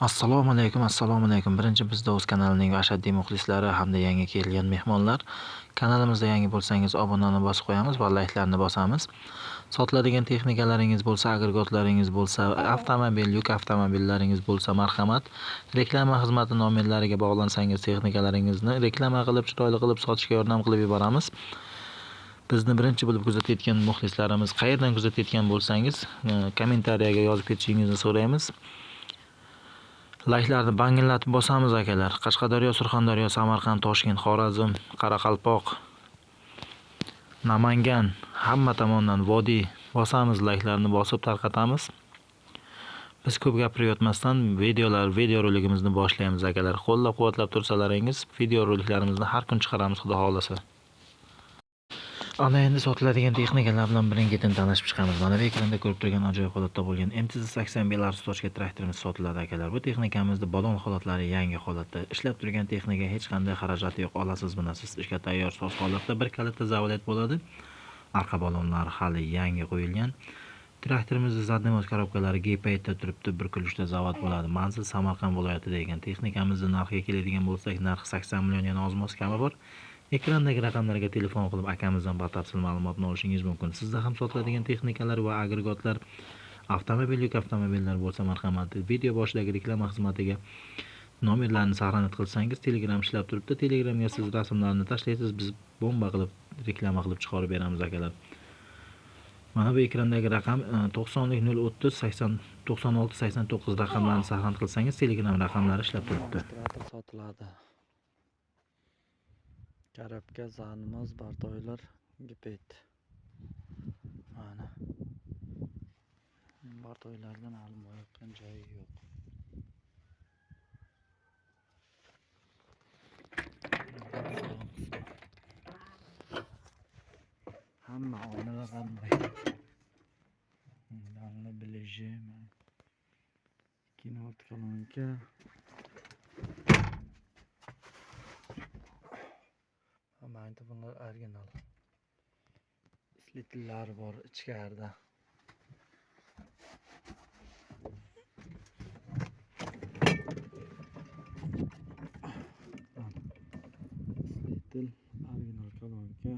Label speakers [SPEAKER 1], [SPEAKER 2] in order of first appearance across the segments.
[SPEAKER 1] Assalomu alaykum. Birinchi bizda o'z kanalining ashaddiy muxlislari hamda yangi kelgan mehmonlar. Kanalimizda yangi bo'lsangiz obunani bosib qo'yamiz va layklarni bosamiz. Sotiladigan texnikalaringiz bo'lsa, agregatlaringiz bo'lsa, avtomobil, yuk avtomobillaringiz bo'lsa, marhamat, reklama xizmati nomerlariga bog'lansangiz texnikalaringizni reklama qilib, chiroyli qilib sotishga yordam qilib yuboramiz. Bizni birinchi bo'lib kuzatayotgan muxlislarimiz qayerdan kuzatayotgan bo'lsangiz, kommentariyaga yozib ketishingizni so'raymiz. Layklarni bangillatib bosamiz akalar. Qashqadaryo, Surxondaryo, Samarqand, Toshkent, Xorazm, Qoraqalpoq, Namangan hamma tomondan vodiy bosamiz, layklarni bosib tarqatamiz. Biz ko'p gapirib yotmasdan video roligimizni boshlaymiz akalar. Qo'llab-quvvatlab tursalaringiz, video roliklarimizni har kun chiqaramiz xudo xolasa. Ana endi sotiladigan texnikalar bilan birin-ketin tanishib chiqamiz. Mana bu ekranda ko'rib turgan ajoyib holatda bo'lgan MTZ-80 Belarus tochka traktorimiz sotiladi akalar. Bu texnikamizda balon holatlari yangi holatda. Ishlab turgan texnika hech qanday xarajati yo'q. Olasiz bunasiz ishga tayyor soz holatda. Bir kalitda zavolat bo'ladi. Arqa balonlari hali yangi qo'yilgan. Traktorimizda zadniy moz korobkalari G-paytda turibdi. Bir kulishda zavod bo'ladi. Manzil Samarqand viloyatida ekan. Texnikamizni narxiga keladigan bo'lsak, narxi 80 million, yana oz-moz kami bor. Ekrandagi raqamlarga telefon qilib akamizdan batafsil ma'lumotni olishingiz mumkin. Sizda ham sotiladigan texnikalar va agregatlar, avtomobil, yuk avtomobillar bo'lsa, marhamat, video boshidagi reklama xizmatiga nomerlarni saqlanib qilsangiz, Telegram ishlab turibdi. Telegramga siz rasmlarni tashlaysiz, biz bomba qilib reklama qilib chiqarib beramiz akalar. Mana bu ekrandagi raqam 90 030 80 96 89 raqamlarni saqlanib qilsangiz, Telegram raqamlari ishlab turibdi.
[SPEAKER 2] Sotiladi. Karabka, zanimoz, bardoylar, gipet. Mana. Bardoylardan hali bo'yatgan joyi yo'q. Hamma oynalar qanday. Danli bilishi. Kinort kolonka. Mana bunlar original. Slitlar bor ichkarida. Slitil original kolonka.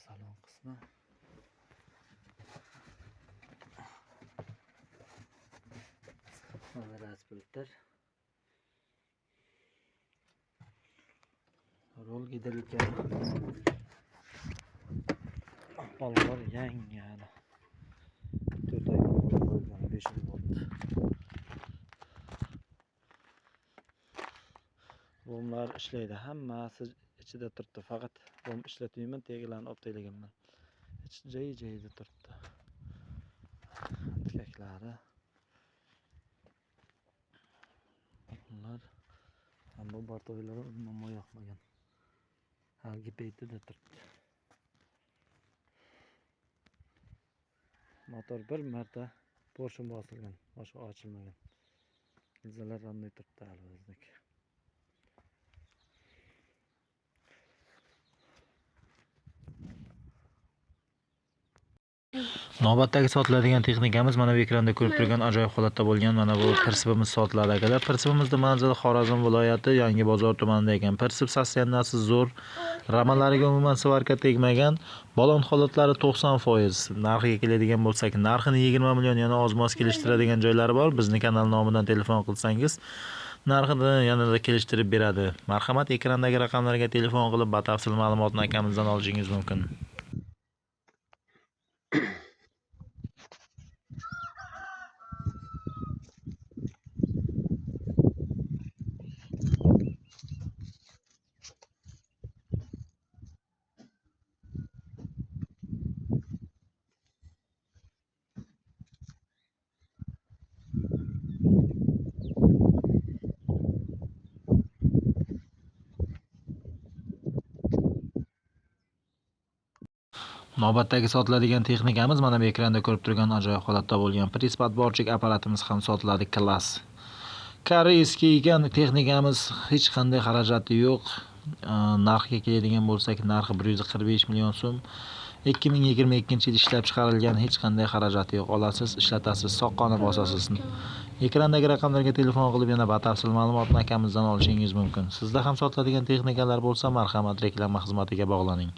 [SPEAKER 2] Salon qismi. Mana rasputer. Rol gidirilgan. Balonlar yangi hali. 4 oy bo'lgan 500 volt. Romlar ishlaydi. Hammasi ichida turibdi. Faqat rom ishlatmayman, tegilarni olib tashlaganman. Joyi-joyida turibdi. Tikaklari. Bunlar hamma bardoylari umuman yoqmagan. Halgi paytida turibdi. Motor bir marta porshun bosilgan, boshqa ochilmagan. Gilzalar randay turibdi hali bizniki.
[SPEAKER 1] Navbatdagi sotiladigan texnikamiz mana bu ekranda ko'rib turgan ajoyib holatda bo'lgan mana bu pirsibimiz sotiladi akalar. Pirsibimizning manzili Xorazm viloyati Yangi bozor tumanida ekan. Pirsib sostenasi zo'r, ramalariga umuman svarka tegmagan, balon holatlari 90%. Narxiga keladigan bo'lsak, narxini 20 million, yana oz-moz kelishtiradigan joylari bor. Bizning kanal nomidan telefon qilsangiz, narxini yanada kelishtirib beradi. Marhamat, ekrandagi raqamlarga telefon qilib batafsil ma'lumotni akamizdan olishingiz mumkin. Navbatdagi sotiladigan texnikamiz mana bu ekranda ko'rib turgan ajoyib holatda bo'lgan prispadborchik apparatimiz ham sotiladi, klass. Koreyskiy ekan texnikamiz, hech qanday xarajati yo'q. Narxiga keladigan bo'lsak, narxi 145 million so'm. 2022-yil ishlab chiqarilgan, hech qanday xarajati yo'q. Olasiz, ishlatasiz, soqqani bosasiz. Ekrandagi raqamlarga telefon qilib yana batafsil ma'lumotni akamizdan olishingiz mumkin. Sizda ham sotiladigan texnikalar bo'lsa, marhamat, reklama xizmatiga bog'laning.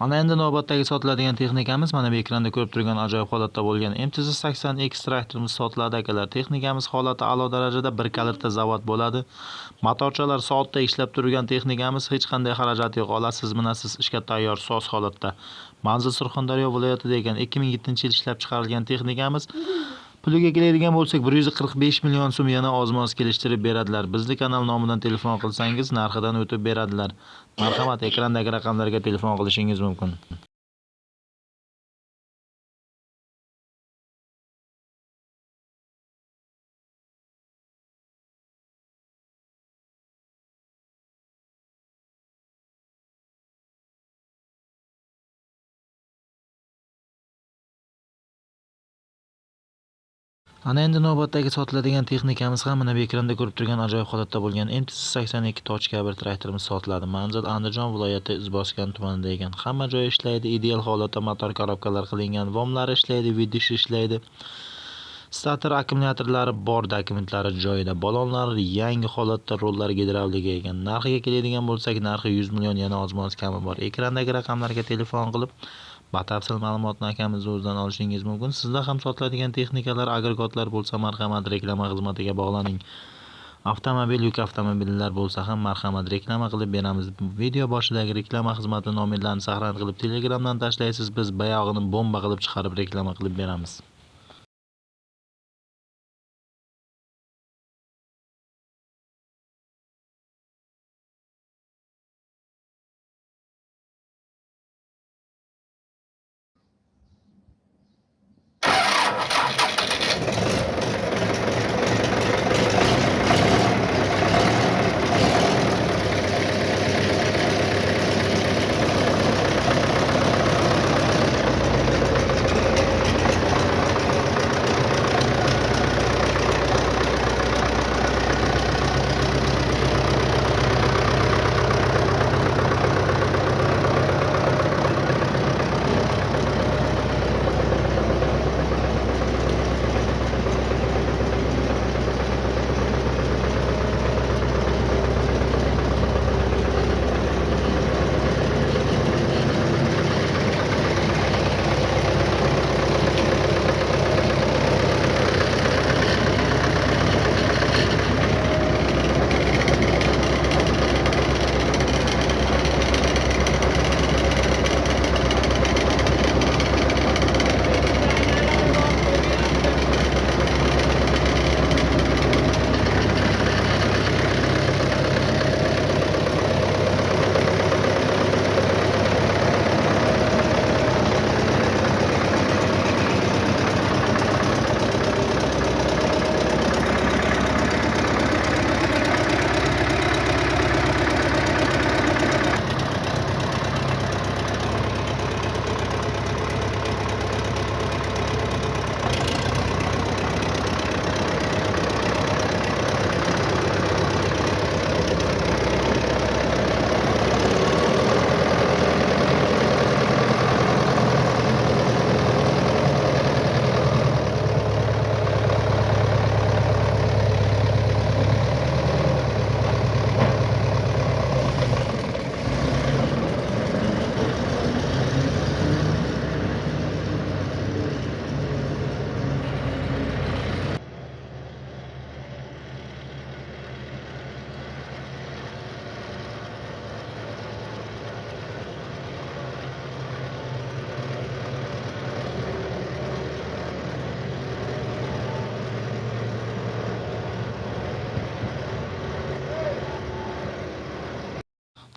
[SPEAKER 1] Mana endi navbatdagi sotiladigan texnikamiz mana bu ekranda ko'rib turgan ajoyib holatda bo'lgan MTZ80X traktorimiz sotiladi akalar. Texnikamiz holati a'lo darajada, bir kalitda zavod bo'ladi. Motorchalar soatda ishlab turgan texnikamiz, hech qanday xarajat yo'q. Olasiz, minasiz, ishga tayyor, soz holatda. Manzil Surxondaryo viloyatida ekan. 2007-yil ishlab chiqarilgan texnikamiz. Puliga keladigan bo'lsak, 145 million so'm yana oz-moz kelishtirib beradilar. Bizning kanal nomidan telefon qilsangiz, narxidan o'tib beradilar. Marhamat, ekrandagi raqamlarga telefon qilishingiz mumkin. Ana endi navbatdagi sotiladigan texnikamiz ham mana bu ekranda ko'rib turgan ajoyib holatda bo'lgan MTZ82 bir traktorimiz sotiladi. Manzil Andijon viloyati Izboskan tumanida ekan. Hamma joyi ishlaydi, ideal holatda motor korobkalar qilingan, vomlari ishlaydi, vidish ishlaydi. Starter akkumulyatorlari bor, dokumentlari joyida. Balonlari yangi holatda, rollari gidravlika ekan. Narxiga keladigan bo'lsak, narxi 100 million yana oz-moz kami bor. Ekrandagi raqamlarga telefon qilib batafsil ma'lumotni akamiz o'zidan olishingiz mumkin. Sizda ham sotiladigan texnikalar, agregatlar bo'lsa, marhamat, reklama xizmatiga bog'laning. Avtomobil, yuk avtomobillar bo'lsa ham marhamat, reklama qilib beramiz. Video boshidagi reklama xizmati nomerlarini saqlanib qilib Telegramdan tashlaysiz, biz bayog'ini bomba qilib chiqarib reklama qilib beramiz.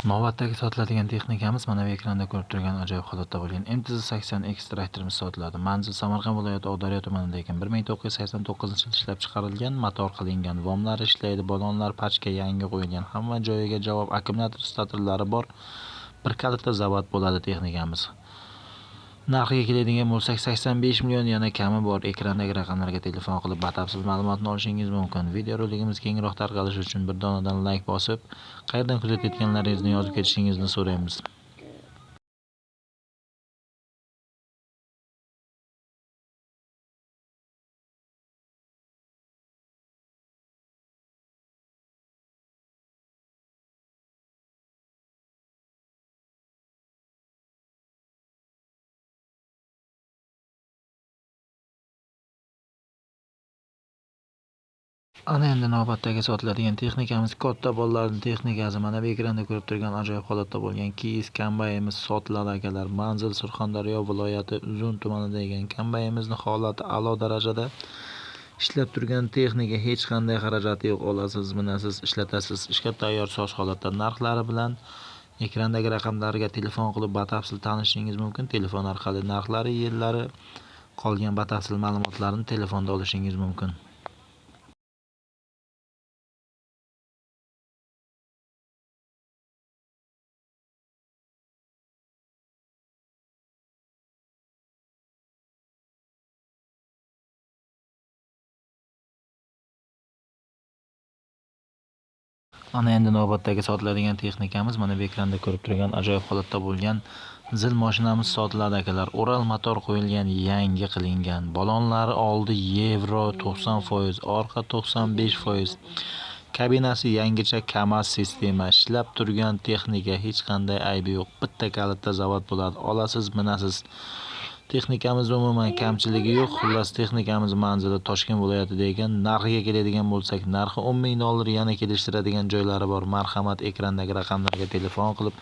[SPEAKER 1] Navbatdagi sotiladigan texnikamiz mana bu ekranda ko'rib turgan ajoyib holatda bo'lgan MTZ80 X traktorimiz sotiladi. Manzil Samarqand viloyati Oqdaryo tumanida ekan. 1989-yilda ishlab chiqarilgan, motor qilingan, vomlar ishlaydi, balonlar pachka yangi qo'yilgan, hamma joyiga javob, akkumulyator statorlari bor. Bir kalitda zavod bo'ladi texnikamiz. Narxiga keladigan bo'lsak 85 million yana kami bor. Ekrandagi raqamlarga telefon qilib batafsil ma'lumotni olishingiz mumkin. Videoroligimiz kengroq tarqalishi uchun bir donadan like bosib, qayerdan kuzatayotganlaringizni yozib ketishingizni so'raymiz. Ana endi navbatdagi sotiladigan texnikamiz katta bolalarning texnikasi. Mana bu ekranda ko'rib turgan ajoyib holatda bo'lgan Kiyis kombaynimiz sotiladi akalar. Manzil Surxondaryo viloyati Uzun tumanida ekan. Kombaynimizning holati a'lo darajada ishlab turgan texnika, hech qanday xarajati yo'q. Olasiz, minasiz, ishlatasiz. Ishga tayyor soz holatda. Narxlari bilan ekrandagi raqamlarga telefon qilib batafsil tanishishingiz mumkin. Telefon orqali narxlari, yillari, qolgan batafsil ma'lumotlarni telefonda olishingiz mumkin. Ana endi navbatdagi sotiladigan texnikamiz mana bu ekranda ko'rib turgan ajoyib holatda bo'lgan zil mashinamiz sotiladi akalar. Oral motor qo'yilgan, yangi qilingan. Balonlari oldi yevro 90%, orqa 95%. Kabinasi yangicha KAMAZ sistema, ishlab turgan texnika, hech qanday aybi yo'q. Bitta kalitda zavod bo'ladi. Olasiz, minasiz. Texnikamiz umuman kamchiligi yo'q. Xullas texnikamiz manzili Toshkent viloyatida ekan. Narxiga keladigan bo'lsak, narxi 10 ming dollar, yana kelishtiradigan joylari bor. Marhamat, ekrandagi raqamlarga telefon qilib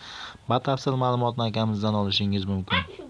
[SPEAKER 1] batafsil ma'lumotni akamizdan olishingiz mumkin.